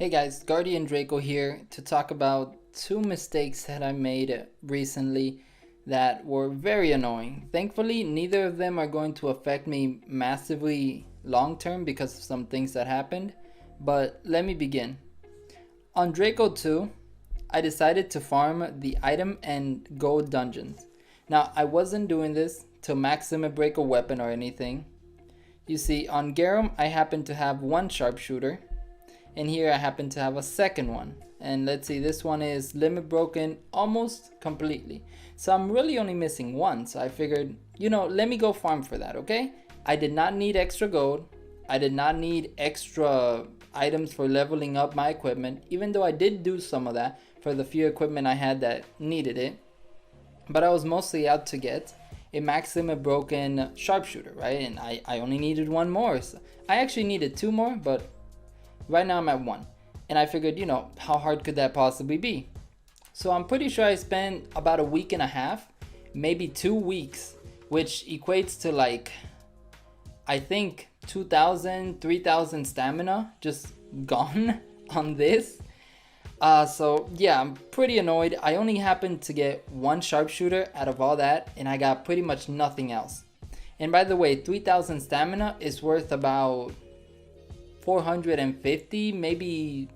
Hey guys, Guardian Draco here to talk about two mistakes that I made recently that were very annoying. Thankfully, neither of them are going to affect me massively long term because of some things that happened, but let me begin. On Draco 2, I decided to farm the item and gold dungeons. Now, I wasn't doing this to maximum break a weapon or anything. You see, on Garum, I happen to have one sharpshooter, and here I happen to have a second one. And let's see, this one is limit broken almost completely. So I'm really only missing one. So I figured, let me go farm for that, okay? I did not need extra gold. I did not need extra items for leveling up my equipment, even though I did do some of that for the few equipment I had that needed it. But I was mostly out to get a maximum broken sharpshooter, right? And I only needed one more. So I actually needed two more, but right now I'm at one. And I figured, how hard could that possibly be? So I'm pretty sure I spent about a week and a half, maybe 2 weeks, which equates to like, I think 2,000, 3,000 stamina just gone on this. So yeah, I'm pretty annoyed. I only happened to get one sharpshooter out of all that, and I got pretty much nothing else. And by the way, 3,000 stamina is worth about 450, maybe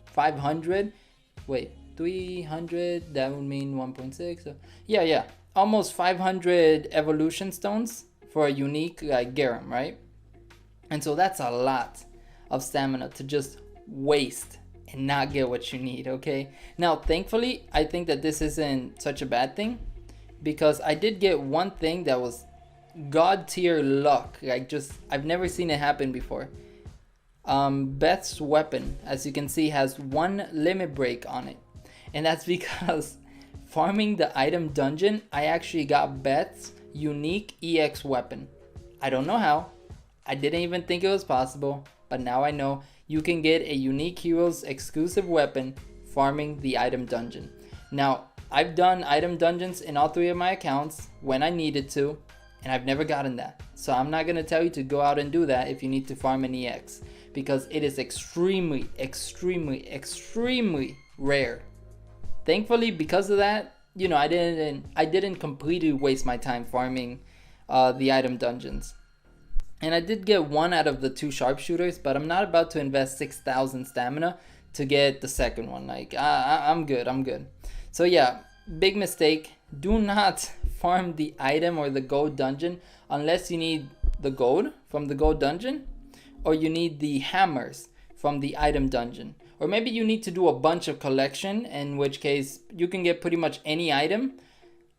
500. Wait, 300, that would mean 1.6. So yeah, almost 500 evolution stones for a unique like Garum, right? And so that's a lot of stamina to just waste and not get what you need, okay? Now, thankfully, I think that this isn't such a bad thing, because I did get one thing that was god tier luck. Like, just, I've never seen it happen before. Beth's weapon, as you can see, has one limit break on it, and that's because farming the item dungeon, I actually got Beth's unique EX weapon. I don't know how. I didn't even think it was possible, but now I know you can get a unique hero's exclusive weapon farming the item dungeon. Now, I've done item dungeons in all three of my accounts when I needed to, and I've never gotten that. So I'm not going to tell you to go out and do that if you need to farm an EX, because it is extremely rare. Thankfully, because of that, I didn't completely waste my time farming the item dungeons. And I did get one out of the two sharpshooters, but I'm not about to invest 6,000 stamina to get the second one. Like, I'm good. So yeah, big mistake. Do not farm the item or the gold dungeon unless you need the gold from the gold dungeon, or you need the hammers from the item dungeon. Or maybe you need to do a bunch of collection, in which case you can get pretty much any item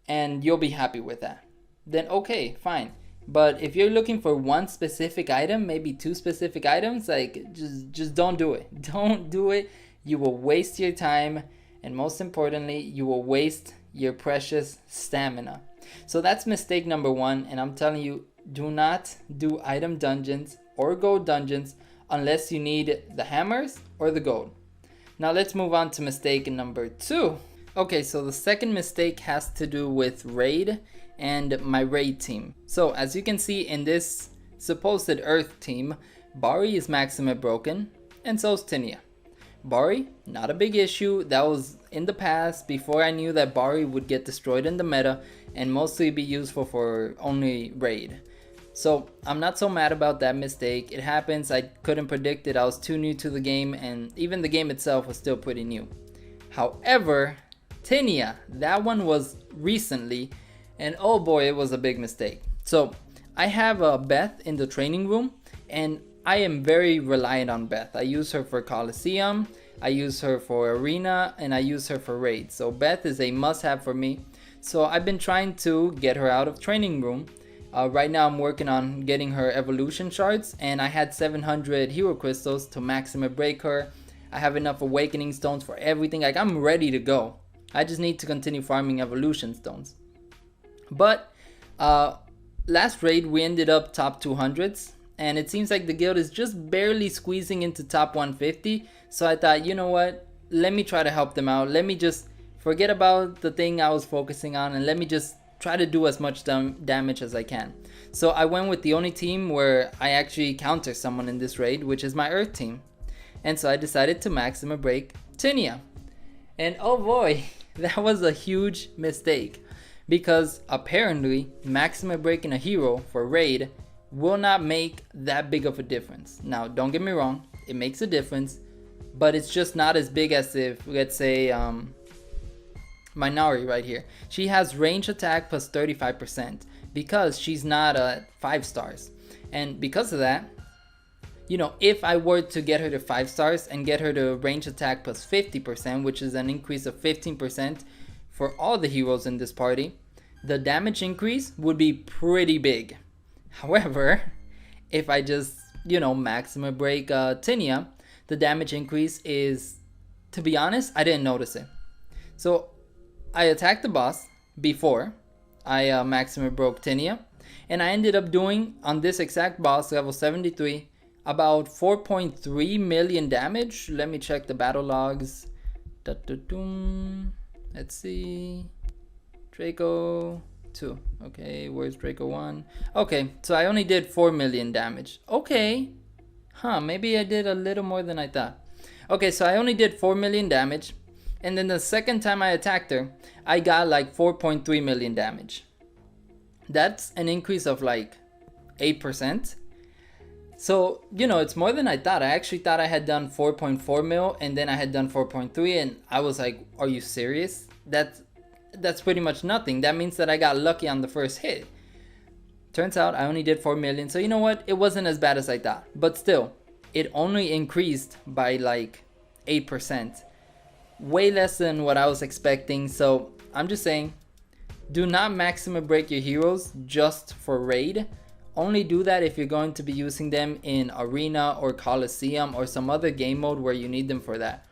and you'll be happy with that. Then okay, fine. But if you're looking for one specific item, maybe two specific items, like just don't do it. Don't do it. You will waste your time, and most importantly, you will waste your precious stamina. So that's mistake number one, and I'm telling you, do not do item dungeons or gold dungeons unless you need the hammers or the gold. Now let's move on to mistake number two. Okay, so the second mistake has to do with raid and my raid team. So as you can see in this supposed Earth team, Bari is maximum broken, and so is Tinia. Bari, not a big issue. That was in the past, before I knew that Bari would get destroyed in the meta and mostly be useful for only raid. So I'm not so mad about that mistake. It happens. I couldn't predict it. I was too new to the game, and even the game itself was still pretty new. However, Tinia, that one was recently, and oh boy, it was a big mistake. So I have Beth in the training room, and I am very reliant on Beth. I use her for Coliseum, I use her for Arena, and I use her for Raid. So Beth is a must-have for me. So I've been trying to get her out of training room. Right now I'm working on getting her evolution shards, and I had 700 hero crystals to maximum break her. I have enough awakening stones for everything. Like, I'm ready to go. I just need to continue farming evolution stones. But last raid we ended up top 200s, and it seems like the guild is just barely squeezing into top 150. So I thought, you know what, let me try to help them out. Let me just forget about the thing I was focusing on, and let me just try to do as much damage as I can. So I went with the only team where I actually counter someone in this raid, which is my Earth team. And so I decided to Maxima Break Tinia. And oh boy, that was a huge mistake. Because apparently, Maxima breaking a hero for raid will not make that big of a difference. Now, don't get me wrong, it makes a difference, but it's just not as big as if, let's say, my Nari right here. She has range attack plus 35% because she's not a 5 stars. And because of that, you know, if I were to get her to 5 stars and get her to range attack plus 50%, which is an increase of 15% for all the heroes in this party, the damage increase would be pretty big. However, if I just, you know, Maxima break Tinia, the damage increase is, to be honest, I didn't notice it. So I attacked the boss before I Maxima broke Tinia, and I ended up doing, on this exact boss, level 73, about 4.3 million damage. Let me check the battle logs. Let's see. Draco 2. Okay, where's Draco 1? Okay, so I only did 4 million damage. Okay. Huh, maybe I did a little more than I thought. Okay, so I only did 4 million damage. And then the second time I attacked her, I got like 4.3 million damage. That's an increase of like 8%. So, you know, it's more than I thought. I actually thought I had done 4.4 mil and then I had done 4.3 and I was like, are you serious? That's pretty much nothing. That means that I got lucky on the first hit. Turns out I only did 4 million. So you know what? It wasn't as bad as I thought. But still, it only increased by like 8%. Way less than what I was expecting. So I'm just saying, do not Maxima break your heroes just for raid. Only do that if you're going to be using them in Arena or Coliseum or some other game mode where you need them for that.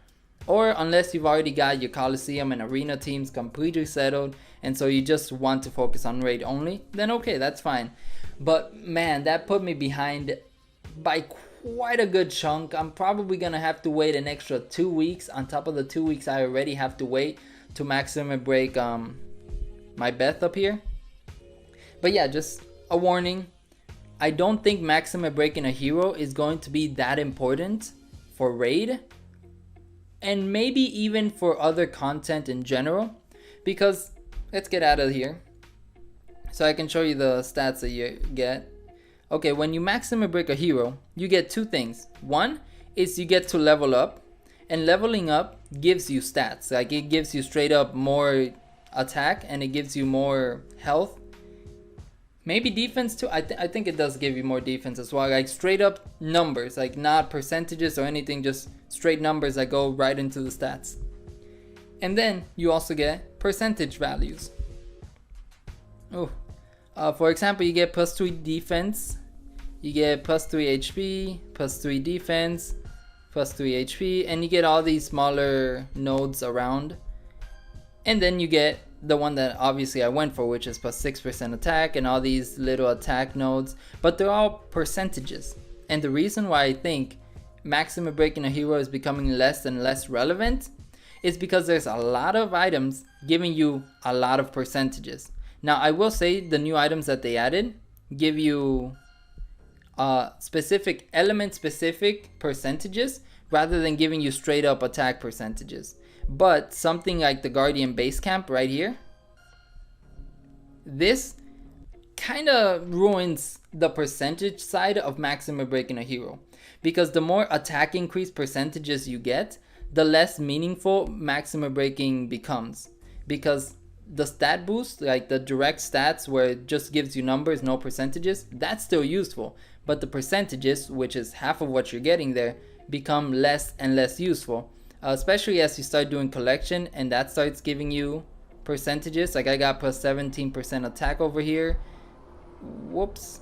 Or unless you've already got your Coliseum and Arena teams completely settled and so you just want to focus on raid only, then okay, that's fine. But man, that put me behind by quite a good chunk. I'm probably gonna have to wait an extra 2 weeks on top of the 2 weeks I already have to wait to Maxima break my Beth up here. But yeah, just a warning. I don't think Maxima breaking a hero is going to be that important for raid. And maybe even for other content in general. Because, let's get out of here. So I can show you the stats that you get. Okay, when you Maxima break a hero, you get two things. One is you get to level up. And leveling up gives you stats. Like it gives you straight up more attack and it gives you more health. Maybe defense too. I think it does give you more defense as well. Like straight up numbers, like not percentages or anything, just straight numbers that go right into the stats. And then you also get percentage values. Oh, for example, you get plus 3 defense, you get plus 3 HP, plus 3 defense, plus 3 HP, and you get all these smaller nodes around. And then you get the one that obviously I went for, which is plus 6% attack and all these little attack nodes, but they're all percentages. And the reason why I think Maxima breaking a hero is becoming less and less relevant is because there's a lot of items giving you a lot of percentages. Now I will say the new items that they added give you specific element specific percentages rather than giving you straight up attack percentages. But something like the Guardian base camp right here, this kind of ruins the percentage side of Maxima breaking a hero. Because the more attack increase percentages you get, the less meaningful Maxima breaking becomes. Because the stat boost, like the direct stats where it just gives you numbers, no percentages, that's still useful. But the percentages, which is half of what you're getting there, become less and less useful. Especially as you start doing collection and that starts giving you percentages. Like I got plus 17% attack over here. Whoops.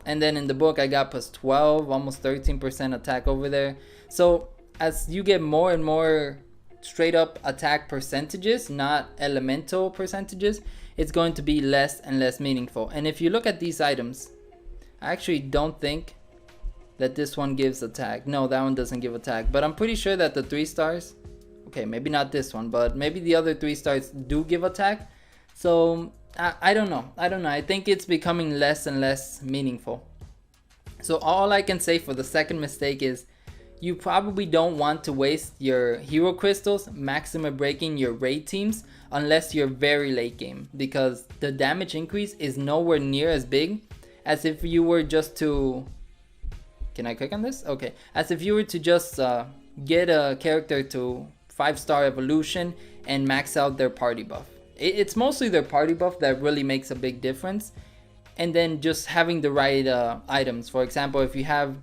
And then in the book I got plus 12, almost 13% attack over there. So as you get more and more straight up attack percentages, not elemental percentages, it's going to be less and less meaningful. And if you look at these items, I actually don't think that this one gives attack. No, that one doesn't give attack. But I'm pretty sure that the 3 stars, okay, maybe not this one, but maybe the other 3 stars do give attack. So I don't know. I think it's becoming less and less meaningful. So all I can say for the second mistake is you probably don't want to waste your hero crystals maximum breaking your raid teams unless you're very late game, because the damage increase is nowhere near as big as if you were just to... Can I click on this? Okay. As if you were to just get a character to 5-star evolution and max out their party buff. It's mostly their party buff that really makes a big difference. And then just having the right items. For example, if you have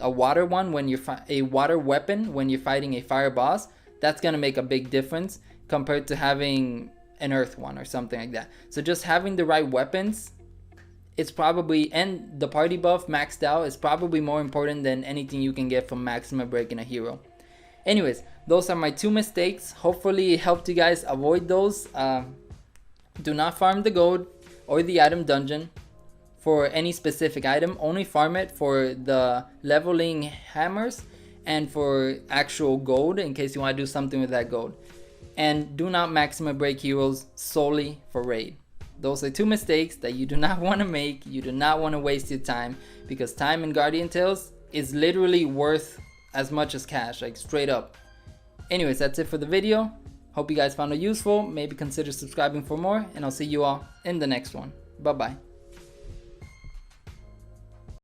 a water one when you're a water weapon when you're fighting a fire boss, that's gonna make a big difference compared to having an earth one or something like that. So just having the right weapons, it's probably, and the party buff maxed out, is probably more important than anything you can get from maximum breaking a hero. Anyways, those are my 2 mistakes. Hopefully it helped you guys avoid those. Do not farm the gold or the item dungeon for any specific item. Only farm it for the leveling hammers and for actual gold in case you want to do something with that gold. And do not maximum break heroes solely for raid. Those are 2 mistakes that you do not want to make. You do not want to waste your time, because time in Guardian Tales is literally worth as much as cash, like straight up. Anyways, that's it for the video. Hope you guys found it useful. Maybe consider subscribing for more, and I'll see you all in the next one. Bye bye.